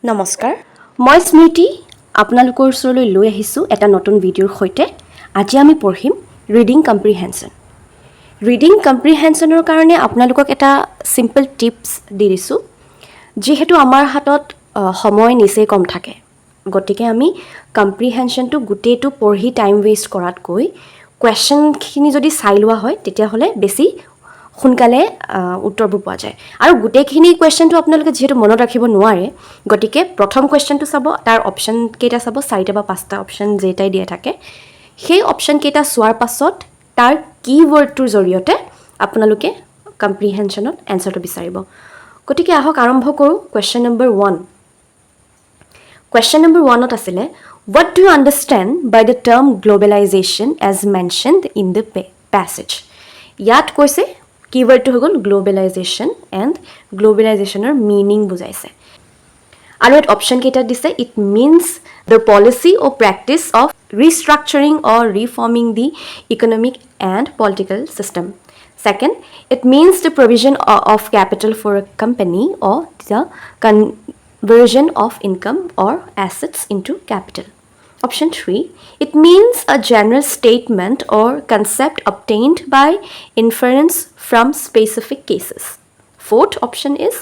নমস্কাৰ মই স্মৃতি আপোনালোকৰ ওচৰলৈ লৈ আহিছোঁ এটা নতুন ভিডিঅ'ৰ সৈতে আজি আমি পঢ়িম ৰিডিং কম্প্ৰিহেনশ্যন ৰিডিং কম্প্ৰিহেনশ্যনৰ কাৰণে আপোনালোকক এটা সিম্পল টিপছ দি দিছোঁ যেহেতু আমাৰ হাতত সময় নিচেই কম থাকে গতিকে আমি কম্প্ৰিহেনশ্যনটো গোটেইটো পঢ়ি টাইম ৱেষ্ট কৰাতকৈ কোৱেশ্চনখিনি যদি চাই লোৱা হয় তেতিয়াহ'লে বেছি সোনকালে উত্তৰবোৰ পোৱা যায় আৰু গোটেইখিনি কোৱেশ্চনটো আপোনালোকে যেহেতু মনত ৰাখিব নোৱাৰে গতিকে প্ৰথম কোৱেশ্চনটো চাব তাৰ অপশ্যন কেইটা চাব 4টা বা 5টা অপশ্যন যেটাই দিয়া থাকে সেই অপশ্যন কেইটা চোৱাৰ পাছত তাৰ কিৱৰ্ডটোৰ জৰিয়তে আপোনালোকে কম্প্ৰিহেনশ্যনত এনসাৰটো বিচাৰিব গতিকে আহক আৰম্ভ কৰোঁ question number 1 Question number 1 asile, what do you understand by the term globalization as mentioned in the passage? Yat koise keyword to hogol globalization and globalization or meaning bujaise. Aru et option keita dise it means the policy or practice of restructuring or reforming the economic and political system. Second, it means the provision of capital for a company or the conversion of income or assets into capital. Option 3, it means a general statement or concept obtained by inference from specific cases. Fourth option is,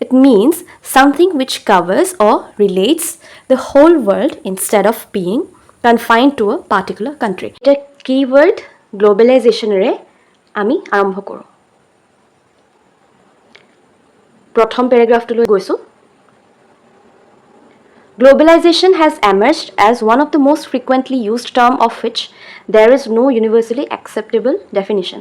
it means something which covers or relates the whole world instead of being confined to a particular country. The keyword globalization re ami arambho koru. প্ৰথম পেৰাগ্ৰাফটোলৈ গৈছো Globalization has emerged as one of the most frequently used term of which there is no universally acceptable definition.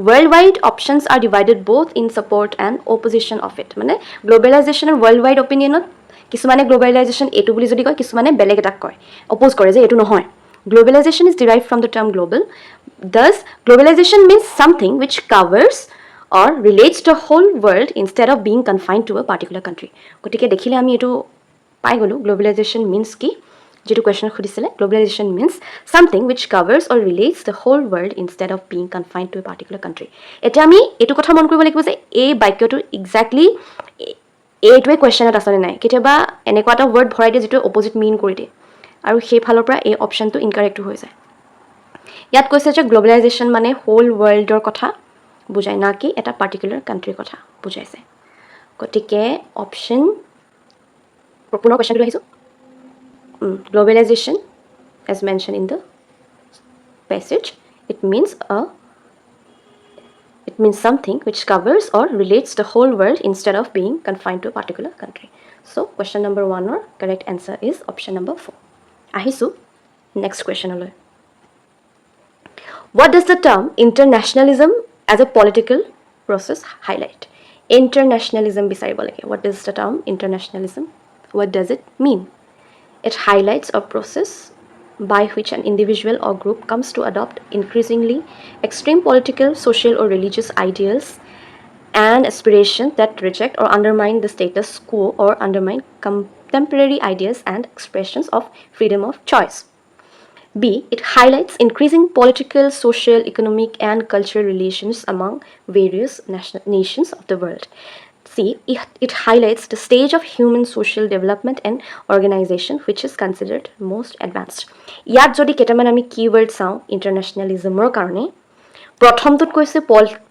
Worldwide options are divided both in support and opposition of it. মানে globalization or worldwide opinionত কিছুমানে globalization এটো বুলি যদি কয় কিছুমানে বেলেগ এটা কয় অপোজ কৰে যে এটো নহয় Globalization is derived from the term global. Thus, globalization means something which covers or relates the whole world instead of being confined to a particular country. গতিকে দেখিলে আমি এটো পাই গলো globalization means কি যেটো question খুদিছিলে globalization means something which covers or relates the whole world instead of being confined to a particular country. এটা আমি এটো কথা মন কৰিব লাগিব যে এই বাক্যটো এক্স্যাক্টলি এইটোৱে কোৱেশ্চনত আছে নাই কেতিয়াবা এনেকুৱা এটা ওয়াৰ্ড ভৰাই দিয়ে যেটো অপোজিট মিন কৰি দিয়ে আৰু সেই ফালৰ পৰা এই অপচনটো ইনকাৰেক্ট হৈ যায় ইয়াত কৈছে যে গ্লোবালাইজেশন মানে হোল ওয়াৰ্ল্ডৰ কথা বুজায় না কি এটা পাৰ্টিকুলাৰ কান্ট্ৰিৰ কথা বুজাইছে গতিকে অপচন পুনৰ কোৱেশ্চনটো আহিছো globalization as mentioned in the passage it means something which covers or relates the whole world instead of being confined to a particular country so question number 1 or correct answer is option number 4 ahisu next question aloi what does the term internationalism as a political process highlight internationalism bisaribo lage what is the term internationalism what does it mean it highlights a process by which an individual or group comes to adopt increasingly extreme political social or religious ideals and aspirations that reject or undermine the status quo or undermine contemporary ideas and expressions of freedom of choice B. It highlights increasing political, social, economic, and cultural relations among various nations of the world. C. It highlights the stage of human social development and organization which is considered most advanced. ইয়াত যদি কেটামান আমি keyword চাওঁ ইন্টাৰনেশ্যনেলিজমৰ কাৰণে প্ৰথমটোত কৈছে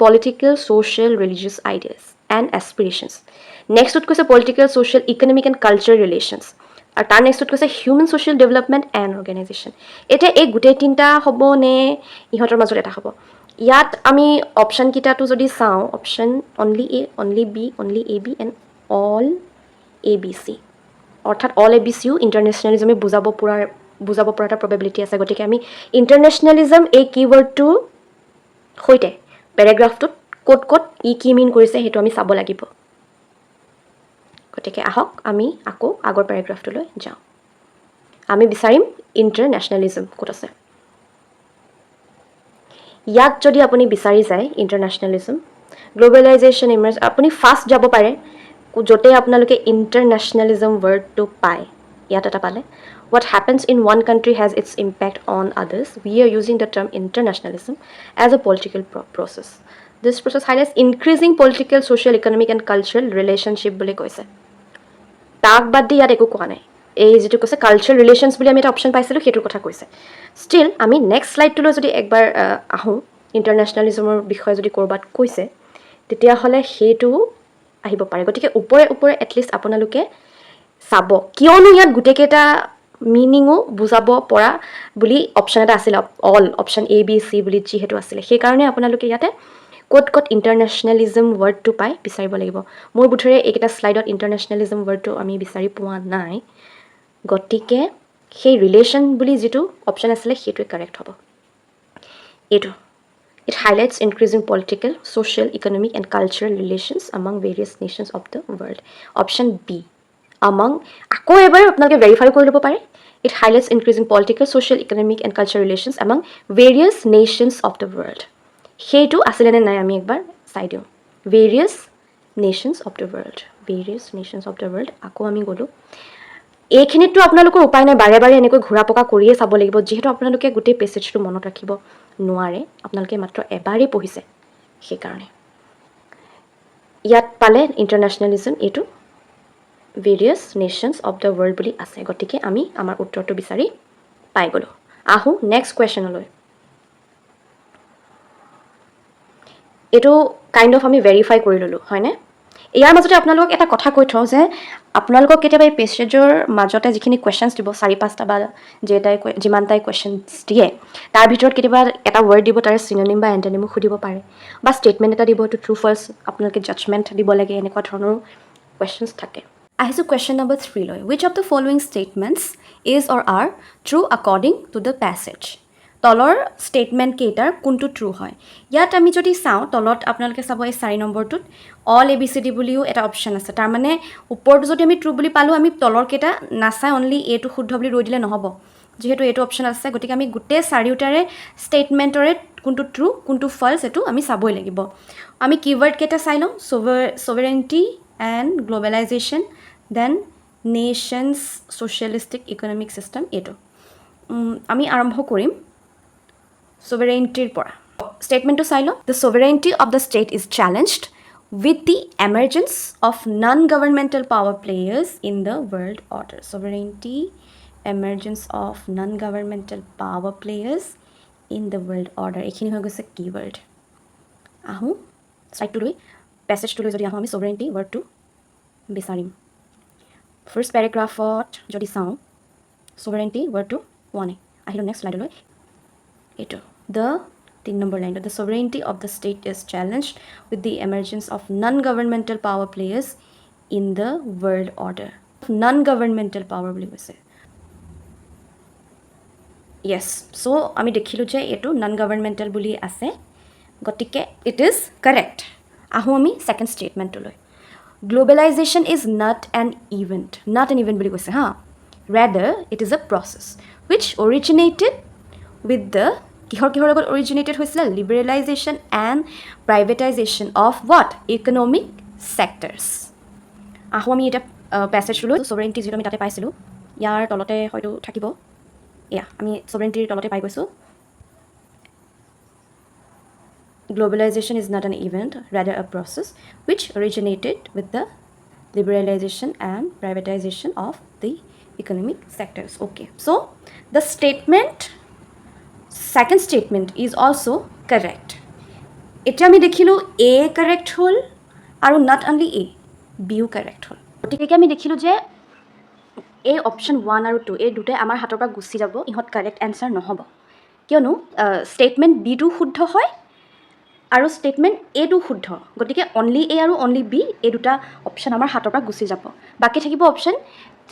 political, social, religious ideas and aspirations. Nextটোত কৈছে political, social, economic, and cultural relations. আৰু তাৰ নেক্সটত কৈছে human social development and organisation এতিয়া এই গোটেই তিনিটা হ'ব নে ইহঁতৰ মাজত এটা হ'ব ইয়াত আমি অপশ্যন কিটাটো যদি চাওঁ option only A only B only A B and all A B C অৰ্থাৎ অল এ বি চিও ইণ্টাৰনেশ্যনেলিজমে বুজাব পৰা এটা প্ৰবেবিলিটি আছে গতিকে আমি ইণ্টাৰনেশ্যনেলিজম এই কিৱৰ্ডটো সৈতে পেৰাগ্ৰাফটোত ক'ত ই কি মিন কৰিছে সেইটো আমি চাব লাগিব গতিকে আহক আমি আকৌ আগৰ পেৰাগ্ৰাফটোলৈ যাওঁ আমি বিচাৰিম ইণ্টাৰনেশ্যনেলিজম ক'ত আছে ইয়াত যদি আপুনি বিচাৰি যায় ইণ্টাৰনেশ্যনেলিজম গ্লোবালাইজেশ্যন ইমাৰ্জ আপুনি ফাৰ্ষ্ট যাব পাৰে য'তে আপোনালোকে ইণ্টাৰনেশ্যনেলিজম ৱৰ্ডটো পায় ইয়াত এটা পালে what happens in one country has its impact on others we are using the term internationalism as a political process this process highlights increasing political social economic and cultural relationship বুলি কৈছে তাক বাদ দি ইয়াত একো কোৱা নাই এই যেটো কৈছে কালচাৰ ৰিলেশ্যনছ বুলি আমি এটা অপশ্যন পাইছিলোঁ সেইটোৰ কথা কৈছে ষ্টিল আমি নেক্সট স্লাইডটোলৈ যদি একবাৰ আহোঁ ইণ্টাৰনেশ্যনেলিজমৰ বিষয়ে যদি ক'ৰবাত কৈছে তেতিয়াহ'লে সেইটো আহিব পাৰে গতিকে ওপৰে ওপৰে এটলিষ্ট আপোনালোকে চাব কিয়নো ইয়াত গোটেইকেইটা মিনিঙো বুজাব পৰা বুলি অপশ্যন এটা আছিলে all option A B C বুলি যিহেতু আছিলে সেইকাৰণে আপোনালোকে ইয়াতে ক'ত ক'ত ইণ্টাৰনেশ্যনেলিজম ৱৰ্ডটো পায় বিচাৰিব লাগিব মোৰ বোধেৰে এইকেইটা শ্লাইডত ইণ্টাৰনেশ্যনেলিজম ৱৰ্ডটো আমি বিচাৰি পোৱা নাই গতিকে সেই ৰিলেশ্যন বুলি যিটো অপশ্যন আছিলে সেইটোৱে কাৰেক্ট হ'ব এইটো It highlights increasing political, social, economic, and cultural relations among various nations of the world. Option B. Among, আকৌ এবাৰ আপোনালোকে verify কৰি ল'ব পাৰে. It highlights increasing political, social, economic, and cultural relations among various nations of the world. সেইটো আছিলে নে নাই আমি একবাৰ চাই দিওঁ. Various nations of the world. Various nations of the world. আকৌ আমি গ'লোঁ. এইখিনিতো আপোনালোকৰ উপায় নাই বাৰে বাৰে এনেকৈ ঘূৰা পকা কৰিয়ে চাব লাগিব যিহেতু আপোনালোকে গোটেই পেছেজটো মনত ৰাখিব নোৱাৰে আপোনালোকে মাত্ৰ এবাৰেই পঢ়িছে সেইকাৰণে ইয়াত পালে ইণ্টাৰনেশ্যনেলিজম এইটো various nations of the world বুলি আছে গতিকে আমি আমাৰ উত্তৰটো বিচাৰি পাই গ'লোঁ আহোঁ নেক্সট কুৱেশ্যনলৈ এইটো কাইণ্ড অফ আমি ভেৰিফাই কৰি ল'লোঁ হয়নে ইয়াৰ মাজতে আপোনালোকক এটা কথা কৈ থওঁ যে আপোনালোকক কেতিয়াবা এই পেছেজৰ মাজতে যিখিনি কুৱেশ্যনছ দিব 4-5টা বা যিমানটাই কুৱেশ্যনছ দিয়ে তাৰ ভিতৰত কেতিয়াবা এটা ৱৰ্ড দিব তাৰ চিননিম বা এণ্টনিমো সুধিব পাৰে বা ষ্টেটমেণ্ট এটা দিব এইটো ট্ৰু ফল্ছ আপোনালোকে জাজমেণ্ট দিব লাগে এনেকুৱা ধৰণৰ কুৱেশ্যনছ থাকে আহিছোঁ কুৱেশ্যন নম্বৰ 3 লৈ which of the following statements is or are true according to the passage তলৰ ষ্টেটমেণ্ট কেইটাৰ কোনটো ট্ৰু হয় ইয়াত আমি যদি চাওঁ তলত আপোনালোকে চাব এই 4 নম্বৰটোত all A B C D বুলিও এটা অপশ্যন আছে তাৰমানে ওপৰটো যদি আমি ট্ৰু বুলি পালোঁ আমি তলৰ কেইটা নাচাই অনলি এইটো শুদ্ধ বুলি ৰৈ দিলে নহ'ব যিহেতু এইটো অপশ্যন আছে গতিকে আমি গোটেই চাৰিওটাৰে ষ্টেটমেণ্টৰে কোনটো ট্ৰু কোনটো ফল্ছ এইটো আমি চাবই লাগিব আমি কিৱৰ্ড কেইটা চাই লওঁ sovereignty and globalization then nations socialistic economic system এইটো আমি আৰম্ভ কৰিম sovereignty পৰা statement to silo the sovereignty of the state is challenged with the emergence of non-governmental power players in the world order sovereignty emergence of non-governmental power players in the world order ekhini hoy goise keyword ahu slide to passage to jodi ahu ami sovereignty word to bisarim first paragraph jodi sao sovereignty word to one ahilo next slide loy eto the 3 number line the sovereignty of the state is challenged with the emergence of non-governmental power players in the world order non-governmental power boli hoise yes so ami dekhilu je etu non-governmental boli ase gotike it is correct ahu ami second statement to loi globalization is not an event boli hoise ha rather it is a process which originated with the কিহৰ লগত originated হৈছিল liberalization and privatization of what economic sectors আহো আমি এটা passage লৈ sovereignty যেটো আমি তাতে পাইছিলো ইয়াৰ তলতে হয়তো থাকিব ইয়া আমি sovereignty তলতে পাই গৈছো globalization is not an event rather a process which originated with the liberalization and privatization of the economic sectors okay so the second statement is also correct এটা আমি দেখিলো a correct হল আৰু not only a b O correct হল গতিকে আমি দেখিলো যে এই option 1 আৰু 2 এই দুটাই আমাৰ হাতৰ পৰা গুছি যাব ইহত কাৰেক্ট আনসাৰ নহব কিয়নো স্টেটমেন্ট b টো শুদ্ধ হয় আৰু স্টেটমেন্ট a টো শুদ্ধ গতিকে অনলি a আৰু অনলি b এই দুটা অপশ্যন আমাৰ হাতৰ পৰা গুছি যাব বাকি থাকিব অপশ্যন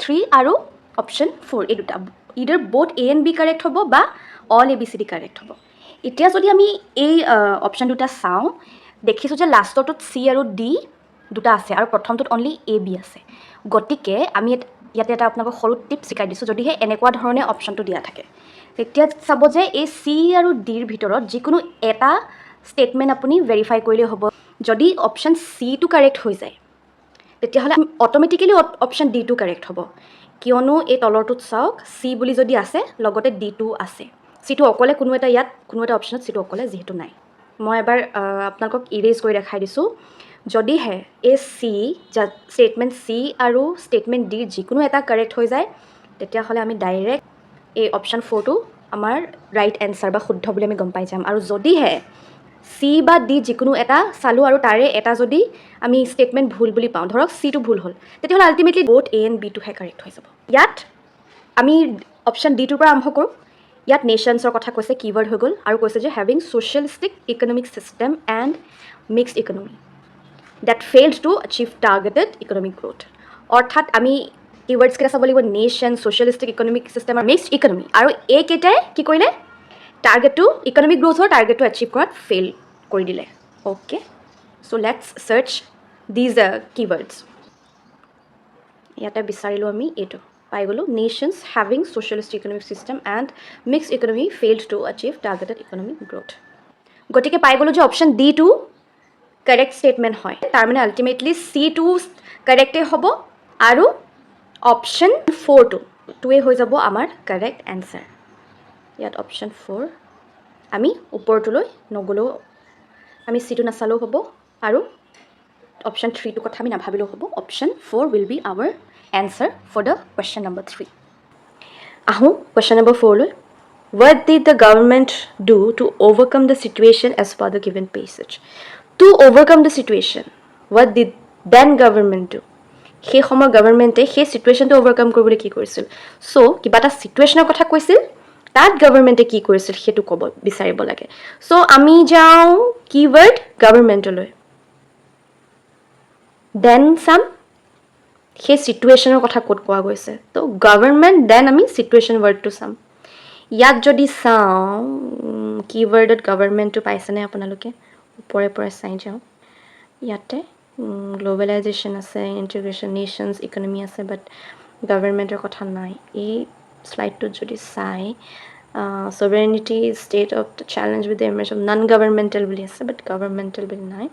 3 আৰু অপশ্যন 4 এই দুটা either both a and b correct হ'ব বা all abcd correct হ'ব এতিয়া যদি আমি এই অপশ্যন দুটা চাওঁ দেখিছো যে লাষ্টৰটোত c আৰু d দুটা আছে আৰু প্ৰথমটোত অনলি a b আছে গতিকে আমি ইয়াতে এটা আপোনাক সৰু টিপ শিকাই দিছো যদি হে এনেকুৱা ধৰণে অপশ্যনটো দিয়া থাকে তেতিয়া চাব যে এই c আৰু d ৰ ভিতৰত যিকোনো এটা ষ্টেটমেন্ট আপুনি ভেৰিফাই কৰিলে হ'ব যদি অপশ্যন c টো কাৰেক্ট হৈ যায় তেতিয়াহলে অটোমেটিক্যালি অপশ্যন d টো কাৰেক্ট হ'ব কিয়নো এই তলৰটোত চাওক c বুলি যদি আছে লগতে d টো আছে c টো অকলে কোনো এটা অপশ্যনত c টো অকলে যেহেতু নাই মই এবাৰ আপোনালোকক ইৰেজ কৰি দেখাই দিছো যদিহে এই চি ষ্টেটমেণ্ট চি আৰু ষ্টেটমেণ্ট ডিৰ যিকোনো এটা কাৰেক্ট হৈ যায় তেতিয়াহ'লে আমি ডাইৰেক্ট এই অপশ্যন 4টো আমাৰ ৰাইট এনচাৰ বা শুদ্ধ বুলি আমি গম পাই যাম আৰু যদিহে চি বা ডি যিকোনো এটা চালোঁ আৰু তাৰে এটা যদি আমি ষ্টেটমেণ্ট ভুল বুলি পাওঁ ধৰক চিটো ভুল হ'ল তেতিয়াহ'লে আল্টিমেটলি ব'থ এ এণ্ড বিটোহে কাৰেক্ট হৈ যাব ইয়াত আমি অপশ্যন ডিটোৰ পৰা আৰম্ভ কৰোঁ ইয়াত নেশ্যনছৰ কথা কৈছে কিৱৰ্ড হৈ গ'ল আৰু কৈছে যে having socialistic economic system and mixed economy that failed to achieve targeted economic growth. অৰ্থাৎ আমি কিৱৰ্ডছ কেইটা চাব লাগিব নেশ্যন ছ'চিয়েলিষ্টিক ইকনমিক ছিষ্টেম আৰু মিক্সড ইকনমি আৰু এইকেইটাই কি কৰিলে টাৰ্গেটটো ইকনমিক গ্ৰ'থৰ টাৰ্গেটটো এচিভ কৰাত ফেইল কৰি দিলে okay so' let's search these keywords ইয়াতে বিচাৰিলোঁ আমি এইটো পাই গ'লোঁ nations having socialistic economic system and mixed economy failed to achieve targeted economic growth গতিকে পাই গ'লোঁ যে অপশ্যন ডিটো কাৰেক্ট ষ্টেটমেণ্ট হয় তাৰমানে আল্টিমেটলি চিটো কাৰেক্টেই হ'ব আৰু অপশ্যন 4টোৱে হৈ যাব আমাৰ কাৰেক্ট এনচাৰ ইয়াত অপশ্যন 4 আমি ওপৰটোলৈ নগ'লেও আমি চিটো নাচালেও হ'ব আৰু অপশ্যন 3টোৰ কথা আমি নাভাবিলেও হ'ব option 4 will be our answer for the question number 3 আহোঁ কুৱেশ্যন নম্বৰ 4লৈ What did the government do to overcome the situation as per the given passage? To overcome the situation, what did then government do? সেই সময় গভৰ্ণমেণ্টে সেই ছিটুৱেশ্যনটো অভাৰকাম কৰিবলৈ কি কৰিছিল চ' কিবা এটা ছিটুৱেশ্যনৰ কথা কৈছিল তাত গভৰ্ণমেণ্টে কি কৰিছিল সেইটো ক'ব বিচাৰিব লাগে চ' আমি যাওঁ কিৱৰ্ড গভৰ্ণমেণ্টলৈ দেন চাম সেই ছিটুৱেশ্যনৰ কথা ক'ত কোৱা গৈছে ত' গভৰ্ণমেণ্ট দেন আমি ছিটুৱেশ্যন ৱৰ্ডটো চাম ইয়াত যদি চাওঁ কিৱৰ্ডত গভৰ্ণমেণ্টটো পাইছেনে আপোনালোকে ওপৰে পৰা চাই যাওঁ ইয়াতে গ্ল'বেলাইজেশ্যন আছে ইণ্টিগ্ৰেশ্যন নেশ্যনছ ইকনমি আছে বাট গভৰ্ণমেণ্টৰ কথা নাই এই শ্লাইডটোত যদি চাই sovereignty state of the challenge with the image of non governmental বুলি আছে বাট গভৰ্ণমেণ্টেল বুলি নাই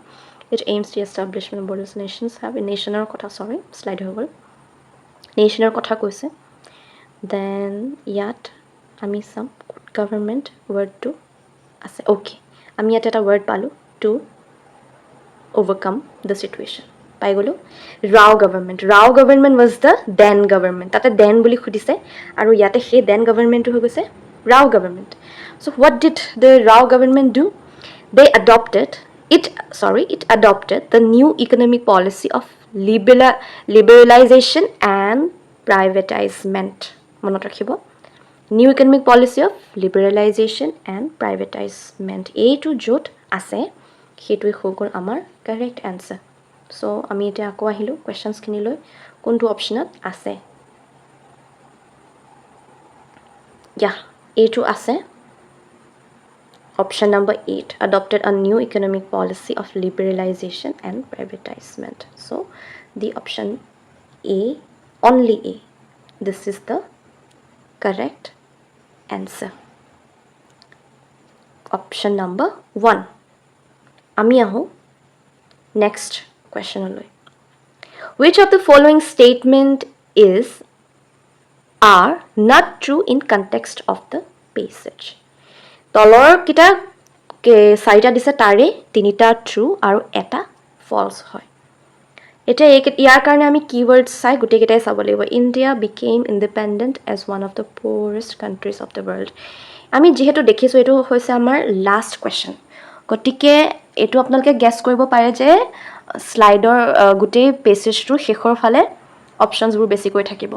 it aims to establishment of borders nations have নেশ্যনৰ কথা চৰি শ্লাইড হৈ গ'ল নেশ্যনৰ কথা কৈছে দেন ইয়াত আমি চাম গভৰ্ণমেণ্ট ৱৰ্ডটো আছে অ'কে আমি ইয়াতে এটা ৱৰ্ড পালোঁ টু অভাৰকাম দ্য ছিটুৱেশ্যন পাই গ'লোঁ Rao government was the then government তাতে দেন বুলি সুধিছে আৰু ইয়াতে সেই দেন গভৰ্ণমেণ্টটো হৈ গৈছে Rao government so' what did the Rao government do they it adopted the new economic policy of liberalization and privatizement মনত ৰাখিব new economic policy of liberalization and privatizement এইটো য'ত আছে সেইটোৱে হৈ গ'ল আমাৰ কাৰেক্ট এনচাৰ চ' আমি এতিয়া আকৌ আহিলোঁ কুৱেশ্যনছখিনিলৈ কোনটো অপশ্যনত আছে এইটো আছে option number 8 adopted a new economic policy of liberalization and privatizement so the option A only A this is the correct answer option number 1 আমি আহোঁ next questionলৈ which of the following statement are not true in context of the passage তলৰ কিটা চাৰিটা দিছে তাৰে তিনিটা true আৰু এটা ফলছ হয় এতিয়া ইয়াৰ কাৰণে আমি কিৱৰ্ডছ চাই গোটেইকেইটাই চাব লাগিব India became independent as one of the poorest countries of the world আমি যিহেতু দেখিছোঁ এইটো হৈছে আমাৰ লাষ্ট কুৱেশ্যন গতিকে এইটো আপোনালোকে গেছ কৰিব পাৰে যে শ্লাইডৰ গোটেই পেছেজটোৰ শেষৰ ফালে অপশ্যনছবোৰ বেছিকৈ থাকিব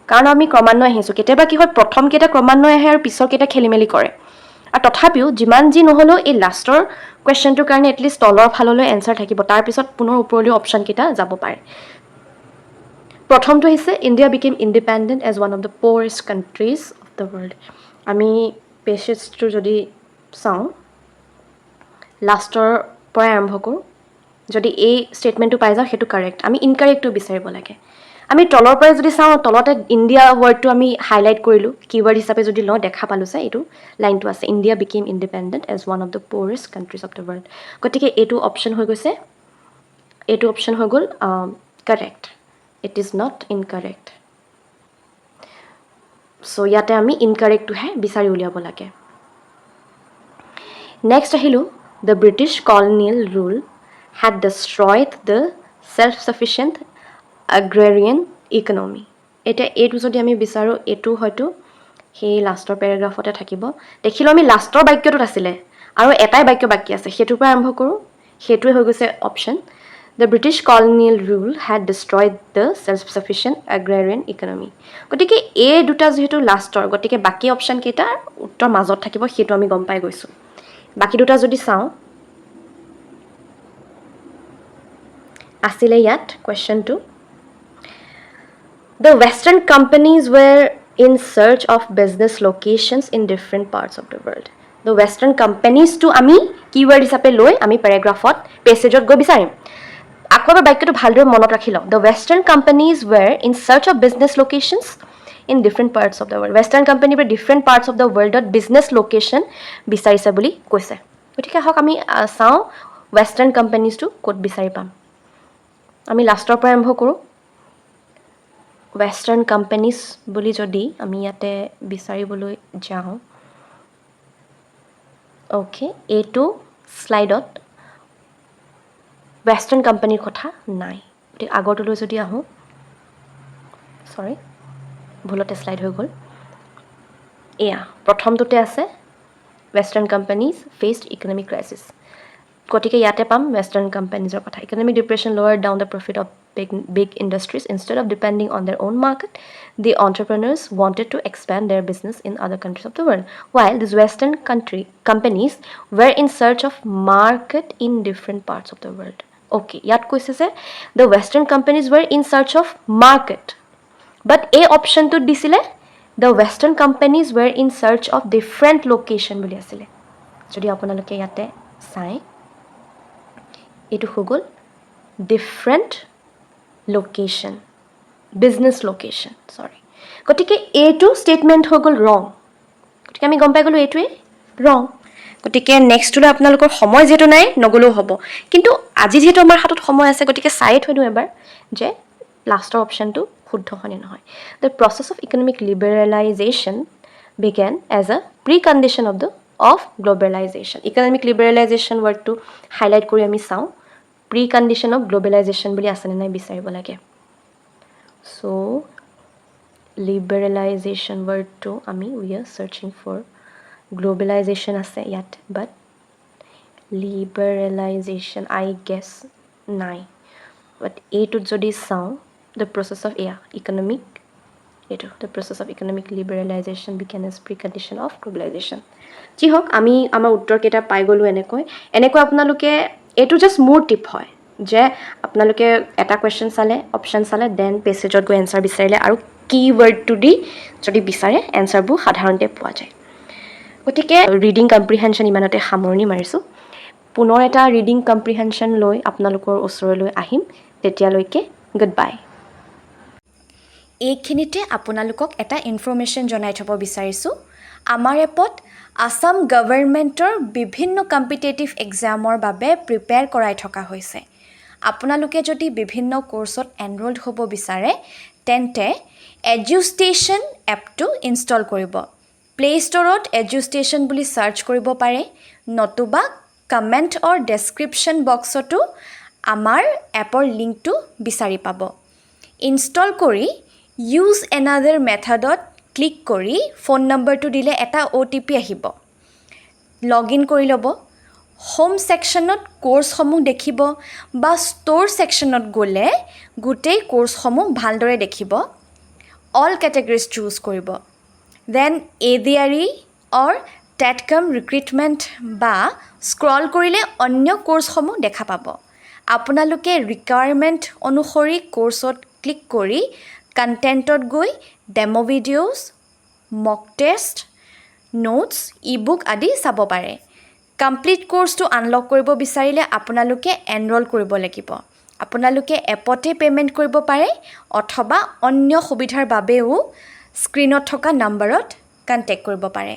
কাৰণ আমি ক্ৰমান্বয়ে আহিছোঁ কেতিয়াবা কি হয় প্ৰথমকেইটা ক্ৰমান্বয়ে আহে আৰু পিছৰকেইটা খেলি মেলি কৰে আৰু তথাপিও যিমান যি নহ'লেও এই লাষ্টৰ কুৱেশ্যনটোৰ কাৰণে এটলিষ্ট তলৰ ফাললৈ এনচাৰ থাকিব তাৰপিছত পুনৰ ওপৰলৈ অপশ্যনকেইটা যাব পাৰে প্ৰথমটো হৈছে India became independent as one of the poorest countries of the world আমি পেছেজটো যদি চাওঁ লাষ্টৰ পৰাই আৰম্ভ কৰোঁ যদি এই ষ্টেটমেণ্টটো পাই যাওঁ সেইটো কাৰেক্ট আমি ইনকাৰেক্টটো বিচাৰিব লাগে আমি তলৰ পৰাই যদি চাওঁ তলতে ইণ্ডিয়া ৱৰ্ডটো আমি হাইলাইট কৰিলোঁ কিৱৰ্ড হিচাপে যদি লওঁ দেখা পালোঁ যে এইটো লাইনটো আছে India became independent as one of the poorest countries of the world গতিকে এইটো অপশ্যন হৈ গৈছে এইটো অপশ্যন হৈ গ'ল correct it is not incorrect so' ইয়াতে আমি ইনকাৰেক্টটোহে বিচাৰি উলিয়াব লাগে নেক্সট আহিলোঁ the British colonial rule had destroyed the self-sufficient agrarian economy. এটা এইটো যদি আমি বিচাৰো এইটো হয়তো সেই লাষ্টৰ পেৰাগ্ৰাফতে থাকিব দেখিলো আমি লাষ্টৰ বাক্যটোত আছিলে আৰু এটাই বাক্য বাকি আছে সেইটোৰ পৰা আৰম্ভ কৰো সেইটোৱে হৈ গৈছে option The British colonial rule had destroyed the self-sufficient agrarian economy. গতিকে এই দুটা যেহেতু লাষ্টৰ গতিকে বাকি অপচন কেইটা উত্তৰ মাজত থাকিব সেইটো আমি গম পাই গৈছো বাকি দুটা যদি চাও আসিলে ইয়াত question 2 The Western companies were in search of business locations in different parts of the world. The Western companies to আমি keyword হিচাপে লৈ আমি paragraphত passageত গৈ বিচাৰিম আকবাৰ বাক্যটো ভালদৰে মনত ৰাখি লওক The Western companies were in search of business locations in different parts of the world. Western company were different parts of the world business location বিচাৰিছে বুলি কৈছে গতিকে হক আমি চাও Western companies to ক'ত বিচাৰি পাম আমি লাষ্টৰ পৰা আৰম্ভ কৰো Western companies বুলি যদি আমি ইয়াতে বিচাৰিবলৈ যাও ওকে এইটো স্লাইডত Western company কথা নাই ঠিক আগৰটোলৈ যদি আহো সৰি ভুলতে স্লাইড হৈ গল এয়া প্ৰথমটোতে আছে Western companies faced economic crisis গতিকে ইয়াতে পাম Western companiesৰ কথা economic depression lowered down the profit of big industries instead of depending on their own market the entrepreneurs wanted to expand their business in other countries of the world while these Western companies were in search of market in different parts of the world okay ইয়াত কৈছে যে the Western companies were in search of market but a option to দিছিলে the Western companies were in search of different location বুলি আছিলে যদি আপোনালোকে ইয়াতে চাই এইটো হগল different location business location sorry গতিকে এইটো স্টেটমেন্ট হগল wrong গতিকে আমি গম পাই গলো এইটোৱে wrong গতিকে নেক্সটলৈ আপোনালোকৰ সময় যেটো নাই নগলো হ'ব কিন্তু আজি যেটো আমাৰ হাতত সময় আছে গতিকে চাই থৈ দিও এবাৰ যে লাষ্টৰ অপচনটো শুদ্ধ হনে নহয় the process of economic liberalization began as a precondition of globalization economic liberalization word to highlight কৰি আমি চাও precondition of globalization বুলি আছে নাই বিচাৰিব লাগে so liberalization word to আমি we are searching for globalization আছে ইয়াত but liberalization I guess নাই but এইটো যদি চাও the process of economic the process of economic liberalization began as precondition of globalization যি হোক আমি আমাৰ উত্তৰ কেটা পাই গলো এনেকৈ আপোনালোকে এটো জাস্ট মোৰ টিপ হয় যে আপোনালোকে এটা কোৱেশ্চন চালে অপচন চালে দেন পেছেজত গৈ আনসাৰ বিচাৰিলে আৰু কিৱৰ্ড টু দি যদি বিচাৰে আনসাৰবোৰ সাধাৰণতে পোৱা যায় গতিকে ৰিডিং কম্প্ৰিহেনশন ইমানতে সামৰণি মাৰিছো পুনৰ এটা ৰিডিং কম্প্ৰিহেনশন লৈ আপোনালোকৰ ওচৰলৈ আহিম তেতিয়ালৈকে গুড বাই এইখিনিতে আপোনালোকক এটা ইনফৰমেশন জনাই থব বিচাৰিছো আমাৰ এপত আসাম গভৰ্ণমেণ্টৰ বিভিন্ন কম্পিটিটিভ এক্সামৰ বাবে প্ৰিপেয়াৰ কৰাই থকা হৈছে আপোনালোকে যদি বিভিন্ন কোৰ্সত এনৰোলড হ'ব বিচাৰে তেন্তে Edustation এপটো ইনষ্টল কৰিব প্লে ষ্টৰত Edustation বুলি সাৰ্চ কৰিব পাৰে নতুবা কমেন্ট অৰ ডেসক্ৰিপশন বক্সতো আমাৰ এপৰ লিংকটো বিচাৰি পাব ইনষ্টল কৰি use another মেথডত ক্লিক কৰি ফোন নম্বৰটো দিলে এটা OTP আহিব লগইন কৰি লব হোম সেকশনত কোৰ্সসমূহ দেখিব বা ষ্টৰ সেকশনত গলে গুটেই কোৰ্সসমূহ ভালদৰে দেখিব অল ক্যাটাগৰিজ চুজ কৰিব দেন ADRE অৰ TETCOM ৰিক্ৰুটমেন্ট বা স্ক্ৰল কৰিলে অন্য কোৰ্সসমূহ দেখা পাব আপোনালোকে ৰিকুৱাৰমেন্ট অনুসৰি কোৰ্সত ক্লিক কৰি কন্টেন্টত গৈ ডেমো ভিডিওস মক টেষ্ট নোটস ইবুক আদি চাব পাৰে কমপ্লিট কোৰ্সটো আনলক কৰিব বিচাৰিলে আপোনালোকে এনৰোল কৰিব লাগিব আপোনালোকে এপতে পেমেন্ট কৰিব পাৰে অথবা অন্য সুবিধাৰ বাবেও স্ক্ৰিনত থকা নম্বৰত কন্টেক্ট কৰিব পাৰে